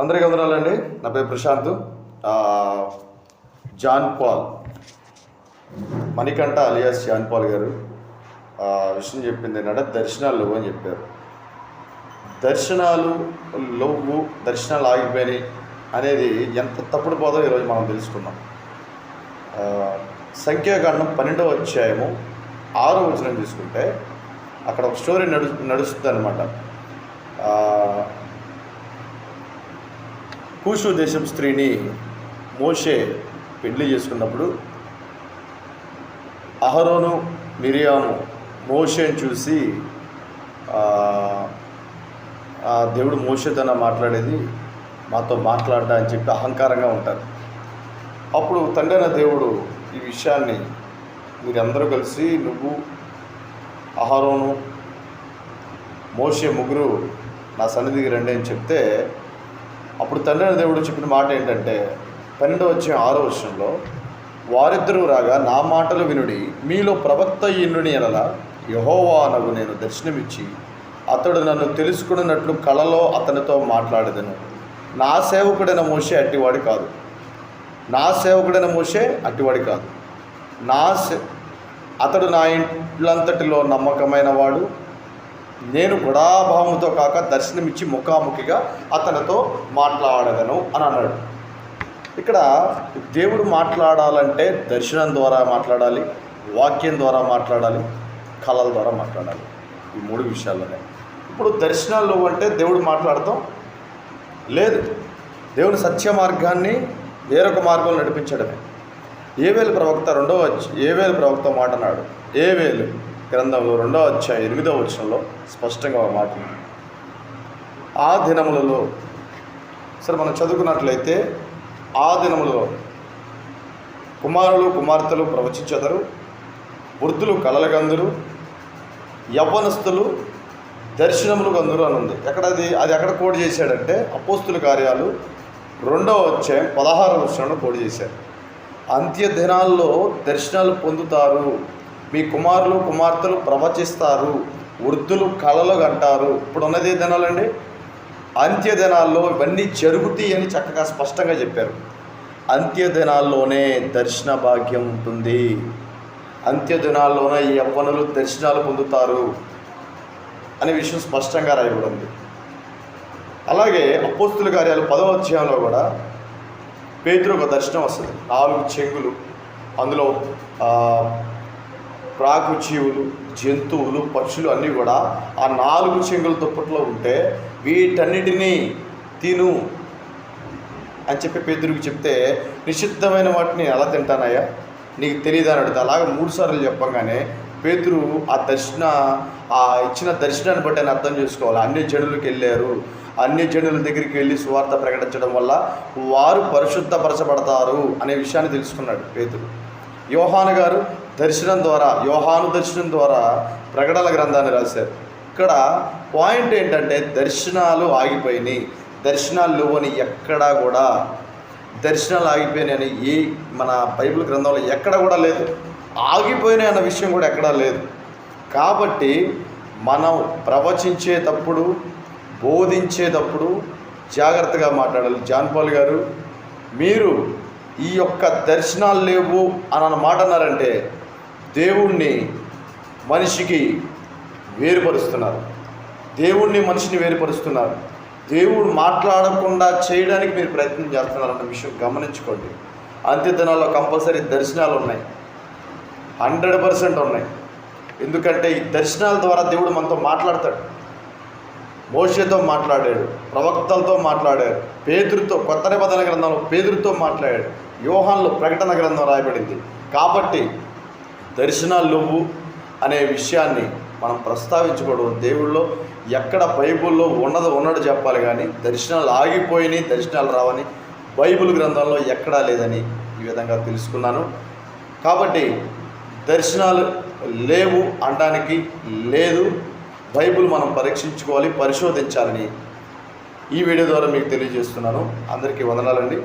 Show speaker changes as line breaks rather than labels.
అందరికీ వందనాలండి. నా పేరు ప్రశాంత్. జాన్ పాల్ మణికంఠ అలియాస్ జాన్ పాల్ గారు విషయం చెప్పింది ఏంటంటే దర్శనాలు లేవు అని చెప్పారు. దర్శనాలు లేవు, దర్శనాలు ఆగిపోయినాయి అనేది ఎంత తప్పుడు పోదో ఈరోజు మనం తెలుసుకున్నాం. సంఖ్యాకాండం 12వ అధ్యాయము 6వ వచనం తీసుకుంటే అక్కడ ఒక స్టోరీ నడుస్తుంది అనమాట. కూషు దేశం స్త్రీని మోషే పెళ్లి చేసుకున్నప్పుడు అహరోను మిరియాము మోషేని చూసి దేవుడు మోషేతో మాట్లాడేది మాతో మాట్లాడటా అని చెప్పి అహంకారంగా ఉంటారు. అప్పుడు తండ్రి అయిన దేవుడు ఈ విషయాన్ని మీరందరూ కలిసి నువ్వు అహరోను మోషే ముగ్గురు నా సన్నిధికి రండి అని చెప్తే అప్పుడు తండ్రి అయిన దేవుడు చెప్పిన మాట ఏంటంటే 12వ అధ్యాయం 6వ వచనంలో వారిద్దరూ రాగా నా మాటలు వినుడి, మీలో ప్రవక్త ఈనుని ఎనలా యెహోవా అనగు నేను దర్శనమిచ్చి అతడు నన్ను తెలుసుకున్నట్లు కలలో అతనితో మాట్లాడేదను. నా సేవకుడైన మోషే అట్టివాడి కాదు, నా సేవకుడైన మోషే అట్టివాడి కాదు, అతడు నా ఇంట్లంతటిలో నమ్మకమైన వాడు, నేను గుడాభావంతో కాక దర్శనమిచ్చి ముఖాముఖిగా అతనితో మాట్లాడగలను అని అన్నాడు. ఇక్కడ దేవుడు మాట్లాడాలంటే దర్శనం ద్వారా మాట్లాడాలి, వాక్యం ద్వారా మాట్లాడాలి, కళల ద్వారా మాట్లాడాలి. ఈ 3 విషయాల్లోనే ఇప్పుడు దర్శనాలు అంటే దేవుడు మాట్లాడతాం లేదు, దేవుని సత్య మార్గాన్ని వేరొక మార్గంలో నడిపించడమే. ఏవేలు ప్రవక్త మాట అన్నాడు. ఏవేలు గ్రంథంలో 2వ అధ్యాయం 8వ వచనంలో స్పష్టంగా ఒక మాట ఉంది. ఆ దినములలో సరే మనం చదువుకున్నట్లయితే ఆ దినములలో కుమారులు కుమార్తెలు ప్రవచించెదరు, వృద్ధులు కలలు గందురు, యవ్వనస్తులు దర్శనములు గందురు అని ఉంది. అది ఎక్కడ కోడ్ చేశాడంటే అపోస్తుల కార్యాలు 2వ అధ్యాయం 16వ వచనంలో కోడ్ చేశారు. అంత్య దినాల్లో దర్శనాలు పొందుతారు, మీ కుమారులు కుమార్తెలు ప్రవచిస్తారు, వృద్ధులు కళలు కంటారు. ఇప్పుడు ఉన్నది ఏ దినాలండి? అంత్య దినాల్లో ఇవన్నీ జరుగుతాయి అని చక్కగా స్పష్టంగా చెప్పారు. అంత్య దినాల్లోనే దర్శన భాగ్యం ఉంటుంది, అంత్య దినాల్లోనే ఈ యవ్వనులు దర్శనాలు పొందుతారు అనే విషయం స్పష్టంగా రాయబడింది. అలాగే అపోస్తుల కార్యాలు 10వ అధ్యాయంలో కూడా పేతురు ఒక దర్శనం వస్తుంది. 4 చెంగులు, అందులో ప్రాకు జీవులు, జంతువులు, పక్షులు అన్నీ కూడా ఆ 4 చెంగుల దుప్పట్లో ఉంటే వీటన్నిటినీ తిను అని చెప్పి పేతురుకి చెప్తే నిషిద్ధమైన వాటిని ఎలా తింటానయ్యా నీకు తెలియదు అని అడుగుతా. అలాగే 3 సార్లు చెప్పంగానే పేతురు ఆ ఇచ్చిన దర్శనాన్ని బట్టి అని అర్థం చేసుకోవాలి. అన్ని జనులకు వెళ్ళారు, అన్ని జనుల దగ్గరికి వెళ్ళి సువార్త ప్రకటించడం వల్ల వారు పరిశుద్ధపరచబడతారు అనే విషయాన్ని తెలుసుకున్నాడు పేతురు. యోహాను గారు యోహాను దర్శనం ద్వారా ప్రకటనల గ్రంథాన్ని రాశారు. ఇక్కడ పాయింట్ ఏంటంటే దర్శనాలు ఆగిపోయినాయి, దర్శనాలు లేవని ఎక్కడా కూడా, దర్శనాలు ఆగిపోయినాయి అని మన బైబిల్ గ్రంథంలో ఎక్కడ కూడా లేదు, ఆగిపోయినాయి అన్న విషయం కూడా ఎక్కడా లేదు. కాబట్టి మనం ప్రవచించేటప్పుడు బోధించేటప్పుడు జాగ్రత్తగా మాట్లాడాలి. జాన్ పాల్ గారు మీరు ఈ యొక్క దర్శనాలు లేవు అని మాట అన్నారంటే దేవుణ్ణి మనిషికి వేరుపరుస్తున్నారు, మనిషిని వేరుపరుస్తున్నారు, దేవుడు మాట్లాడకుండా చేయడానికి మీరు ప్రయత్నం చేస్తున్నారన్న విషయం గమనించుకోండి. అంత్యదినాల్లో కంపల్సరీ దర్శనాలు ఉన్నాయి, 100% ఉన్నాయి. ఎందుకంటే ఈ దర్శనాల ద్వారా దేవుడు మనతో మాట్లాడతాడు. మోషేతో మాట్లాడాడు, ప్రవక్తలతో మాట్లాడాడు, పేతురుతో, కొత్త నిబంధన గ్రంథంలో పేతురుతో మాట్లాడాడు, యోహానులో ప్రకటన గ్రంథం రాయబడింది. కాబట్టి దర్శనాలు లేవు అనే విషయాన్ని మనం ప్రస్తావించకూడదు. దేవుళ్ళో ఎక్కడ బైబిల్లో ఉన్నది చెప్పాలి, కానీ దర్శనాలు ఆగిపోయినాయి, దర్శనాలు రావని బైబిల్ గ్రంథంలో ఎక్కడా లేదని ఈ విధంగా తెలుసుకున్నాను. కాబట్టి దర్శనాలు లేవు అనడానికి లేదు, బైబిల్ మనం పరీక్షించుకోవాలి, పరిశోధించాలని ఈ వీడియో ద్వారా మీకు తెలియజేస్తున్నాను. అందరికీ వందనాలండి.